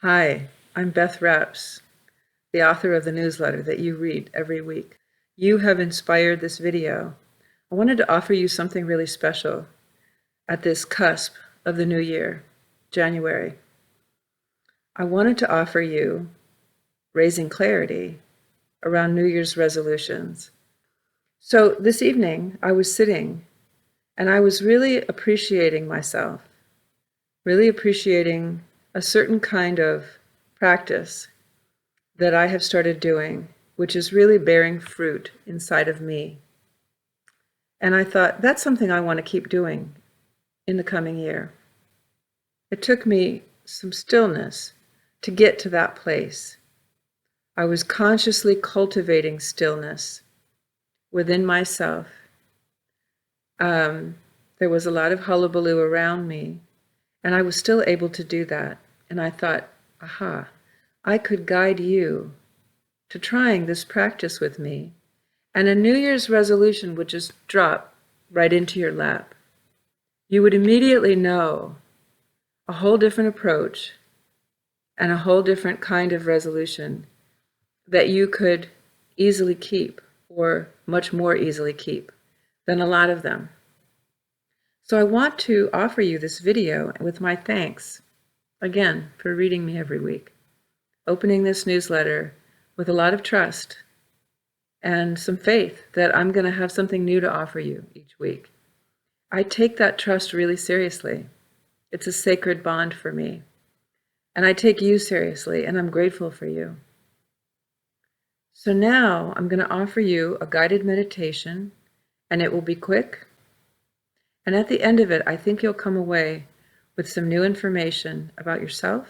Hi, I'm Beth Rapps, the author of the newsletter that you read every week. You have inspired this video. I wanted to offer you something really special at this cusp of the new year, January. I wanted to offer you raising clarity around New Year's resolutions. So this evening, I was sitting and I was really appreciating myself, really appreciating a certain kind of practice that I have started doing, which is really bearing fruit inside of me. And I thought, that's something I want to keep doing in the coming year. It took me some stillness to get to that place. I was consciously cultivating stillness within myself. There was a lot of hullabaloo around me, and I was still able to do that. And I thought, aha, I could guide you to trying this practice with me, and a New Year's resolution would just drop right into your lap. You would immediately know a whole different approach and a whole different kind of resolution that you could easily keep, or much more easily keep than a lot of them. So I want to offer you this video with my thanks, again, for reading me every week, opening this newsletter with a lot of trust and some faith that I'm going to have something new to offer you each week. I take that trust really seriously. It's a sacred bond for me. And I take you seriously, and I'm grateful for you. So now I'm going to offer you a guided meditation, and it will be quick. And at the end of it, I think you'll come away with some new information about yourself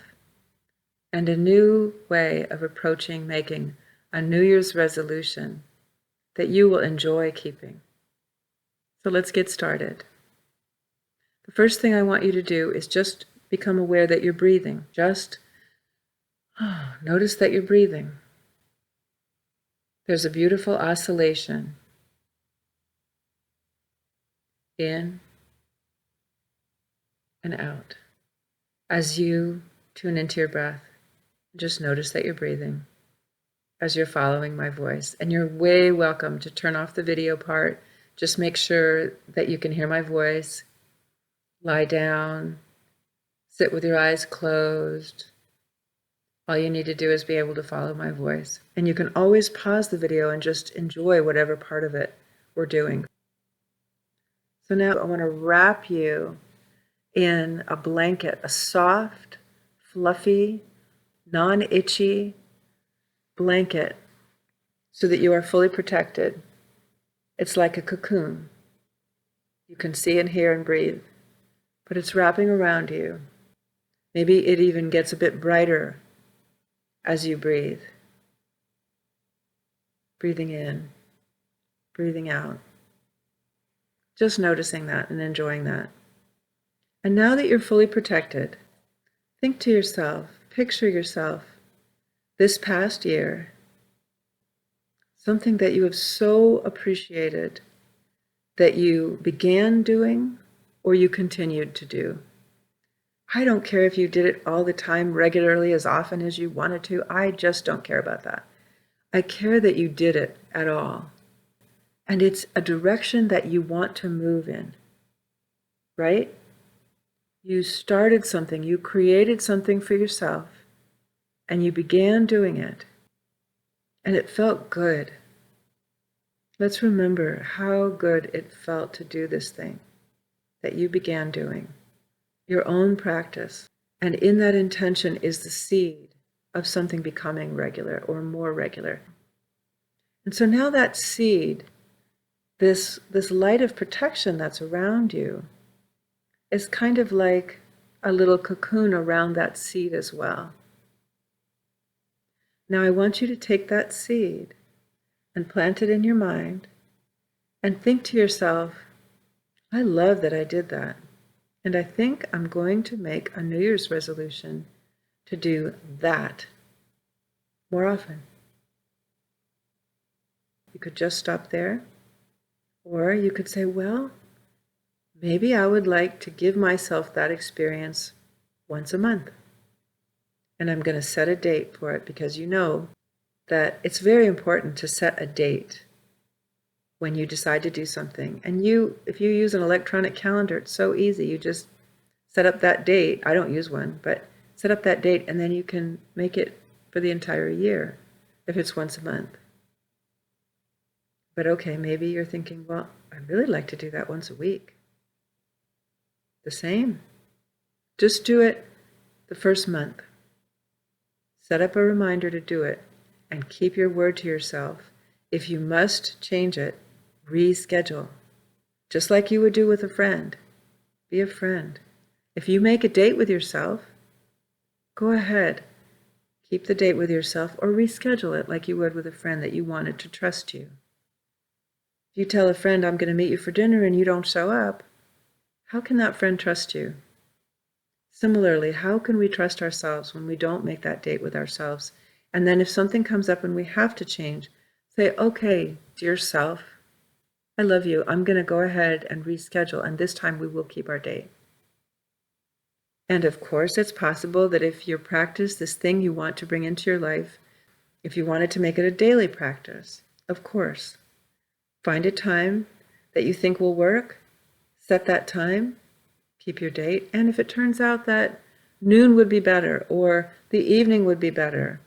and a new way of approaching making a New Year's resolution that you will enjoy keeping. So let's get started. The first thing I want you to do is just become aware that you're breathing. Just notice that you're breathing. There's a beautiful oscillation. In and out. As you tune into your breath, just notice that you're breathing as you're following my voice. And you're way welcome to turn off the video part. Just make sure that you can hear my voice. Lie down, sit with your eyes closed. All you need to do is be able to follow my voice. And you can always pause the video and just enjoy whatever part of it we're doing. So now I want to wrap you in a blanket, a soft, fluffy, non-itchy blanket so that you are fully protected. It's like a cocoon. You can see and hear and breathe, but it's wrapping around you. Maybe it even gets a bit brighter as you breathe. Breathing in, breathing out. Just noticing that and enjoying that. And now that you're fully protected, think to yourself, picture yourself this past year, something that you have so appreciated that you began doing or you continued to do. I don't care if you did it all the time, regularly, as often as you wanted to. I just don't care about that. I care that you did it at all. And it's a direction that you want to move in, right? You started something, you created something for yourself, and you began doing it, and it felt good. Let's remember how good it felt to do this thing that you began doing, your own practice. And in that intention is the seed of something becoming regular or more regular. And so now that seed, this light of protection that's around you, is kind of like a little cocoon around that seed as well. Now I want you to take that seed and plant it in your mind and think to yourself, I love that I did that. And I think I'm going to make a New Year's resolution to do that more often. You could just stop there, or you could say, well, maybe I would like to give myself that experience once a month. And I'm going to set a date for it because you know that it's very important to set a date when you decide to do something. And if you use an electronic calendar, it's so easy. You just set up that date. I don't use one, but set up that date and then you can make it for the entire year if it's once a month. But okay, maybe you're thinking, well, I'd really like to do that once a week. The same. Just do it the first month. Set up a reminder to do it and keep your word to yourself. If you must change it, reschedule. Just like you would do with a friend. Be a friend. If you make a date with yourself, go ahead. Keep the date with yourself or reschedule it like you would with a friend that you wanted to trust you. If you tell a friend, I'm going to meet you for dinner and you don't show up, how can that friend trust you? Similarly, how can we trust ourselves when we don't make that date with ourselves? And then if something comes up and we have to change, say, okay, dear self, I love you. I'm going to go ahead and reschedule, and this time we will keep our date. And of course, it's possible that if you practice this thing you want to bring into your life, if you wanted to make it a daily practice, of course, find a time that you think will work, set that time, keep your date, and if it turns out that noon would be better, or the evening would be better,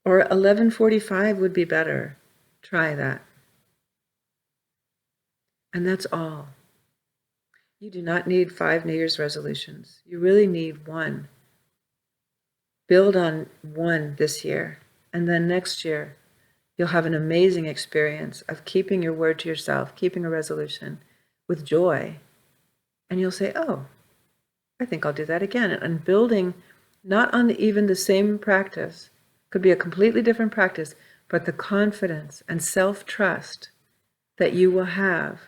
or 11:45 would be better, try that. And that's all. You do not need 5 New Year's resolutions. You really need one. Build on one this year, and then next year, you'll have an amazing experience of keeping your word to yourself, keeping a resolution with joy. And you'll say, oh, I think I'll do that again. And building not on even the same practice, could be a completely different practice, but the confidence and self-trust that you will have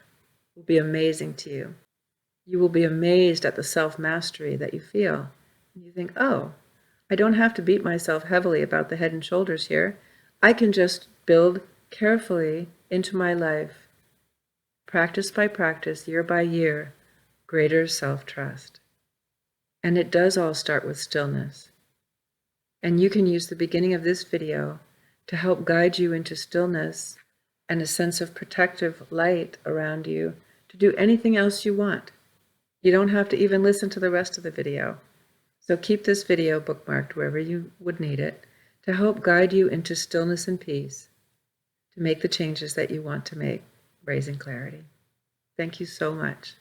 will be amazing to you. You will be amazed at the self-mastery that you feel. And you think, oh, I don't have to beat myself heavily about the head and shoulders here. I can just build carefully into my life, practice by practice, year by year, greater self-trust. And it does all start with stillness. And you can use the beginning of this video to help guide you into stillness and a sense of protective light around you to do anything else you want. You don't have to even listen to the rest of the video. So keep this video bookmarked wherever you would need it to help guide you into stillness and peace, to make the changes that you want to make, raising clarity. Thank you so much.